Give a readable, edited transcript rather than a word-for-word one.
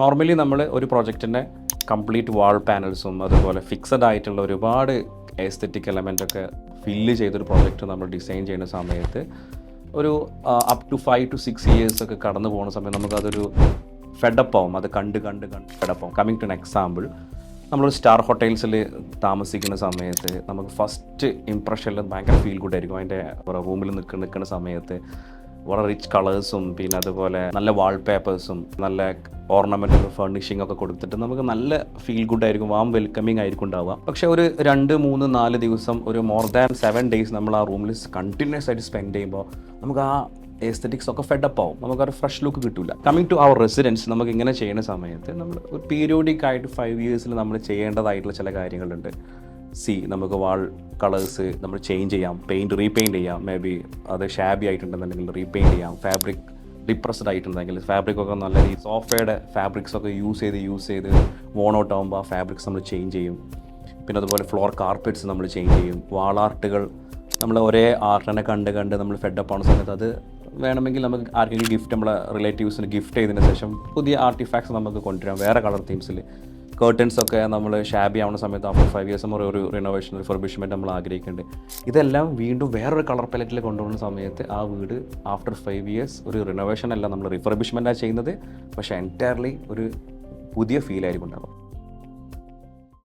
Normally നമ്മൾ ഒരു പ്രൊജക്റ്റിൻ്റെ complete വാൾ പാനൽസും അതുപോലെ ഫിക്സഡ് ആയിട്ടുള്ള ഒരുപാട് എസ്തെറ്റിക് എലമെൻ്റൊക്കെ ഫില്ല് ചെയ്തൊരു പ്രൊജക്റ്റ് നമ്മൾ ഡിസൈൻ ചെയ്യുന്ന സമയത്ത് ഒരു അപ് ടു 5 to 6 years ഒക്കെ കടന്നു പോകുന്ന സമയത്ത് നമുക്കതൊരു ഫെഡപ്പ് ആവും. അത് കണ്ട് ഫെഡപ്പ് ആവും. കമ്മിങ് ടു എൻ എക്സാമ്പിൾ, നമ്മളൊരു സ്റ്റാർ ഹോട്ടൽസിൽ താമസിക്കുന്ന സമയത്ത് നമുക്ക് ഫസ്റ്റ് ഇംപ്രഷനിൽ ഭയങ്കര ഫീൽ ഗുഡ് ആയിരിക്കും. അതിൻ്റെ റൂമിൽ നിൽക്കുന്ന സമയത്ത് വളരെ റിച്ച് കളേഴ്സും പിന്നെ അതുപോലെ നല്ല വാൾപേപ്പേഴ്സും നല്ല ഓർണമെൻ്റൽ ഫർണിഷിംഗ് ഒക്കെ കൊടുത്തിട്ട് നമുക്ക് നല്ല ഫീൽ ഗുഡ് ആയിരിക്കും, വാം വെൽക്കമിങ് ആയിരിക്കും ഉണ്ടാവുക. പക്ഷേ ഒരു 2, 3, 4 ദിവസം ഒരു മോർ ദാൻ 7 days നമ്മൾ ആ റൂമിൽ കണ്ടിന്യൂസ് ആയിട്ട് സ്പെൻഡ് ചെയ്യുമ്പോൾ നമുക്ക് ആ എസ്തെറ്റിക്സ് ഒക്കെ ഫെഡപ്പ് ആവും, നമുക്കൊരു ഫ്രഷ് ലുക്ക് കിട്ടില്ല. കമ്മിങ് ടു അവർ റെസിഡൻസ്, നമുക്ക് ഇങ്ങനെ ചെയ്യുന്ന സമയത്ത് നമ്മൾ ഒരു പീരിയോഡിക് ആയിട്ട് 5 years നമ്മൾ ചെയ്യേണ്ടതായിട്ടുള്ള ചില കാര്യങ്ങളുണ്ട്. നമുക്ക് വാൾ കളേഴ്സ് നമ്മൾ ചേഞ്ച് ചെയ്യാം, റീപെയിൻറ്റ് ചെയ്യാം. മേ ബി അത് ഷാബി ആയിട്ടുണ്ടെന്നുണ്ടെങ്കിൽ റീപെയിൻറ്റ് ചെയ്യാം. ഫാബ്രിക് ഡിപ്രസ്ഡ് ആയിട്ടുണ്ടെങ്കിൽ ഫാബ്രിക്കൊക്കെ നല്ല ഈ സോഫയുടെ ഫാബ്രിക്സൊക്കെ യൂസ് ചെയ്ത് വോൺ ഔട്ട് ആകുമ്പോൾ ആ ഫാബ്രിക്സ് നമ്മൾ ചേഞ്ച് ചെയ്യും. പിന്നെ അതുപോലെ ഫ്ലോർ കാർപ്പറ്റ്സ് നമ്മൾ ചേഞ്ച് ചെയ്യും. വാൾ ആർട്ടുകൾ നമ്മൾ ഒരേ ആർട്ടിനെ കണ്ട് നമ്മൾ ഫെഡപ്പ് ആവുന്ന സമയത്ത് അത് വേണമെങ്കിൽ നമുക്ക് ആർക്കെങ്കിലും ഗിഫ്റ്റ്, നമ്മളെ റിലേറ്റീവ്സിന് ഗിഫ്റ്റ് ചെയ്തതിന് ശേഷം പുതിയ ആർട്ടിഫാക്ട്സ് നമുക്ക് കൊണ്ടുവരാം വേറെ കളർ തീംസിൽ. കേർട്ടൻസൊക്കെ നമ്മൾ ഷാബി ആവുന്ന സമയത്ത് ആഫ്റ്റർ 5 years ഒരു റിനോവേഷൻ, റിഫർബിഷ്മെൻറ്റ് നമ്മൾ ആഗ്രഹിക്കുന്നുണ്ട്. ഇതെല്ലാം വീണ്ടും വേറൊരു കളർ പാലറ്റിൽ കൊണ്ടുപോകുന്ന സമയത്ത് ആ വീട് ആഫ്റ്റർ 5 years ഒരു റിനോവേഷൻ അല്ല, നമ്മൾ റിഫർബിഷ്മെൻറ്റാണ് ചെയ്യുന്നത്. പക്ഷേ എൻറ്റയർലി ഒരു പുതിയ ഫീലായിരിക്കും ഉണ്ടാകും.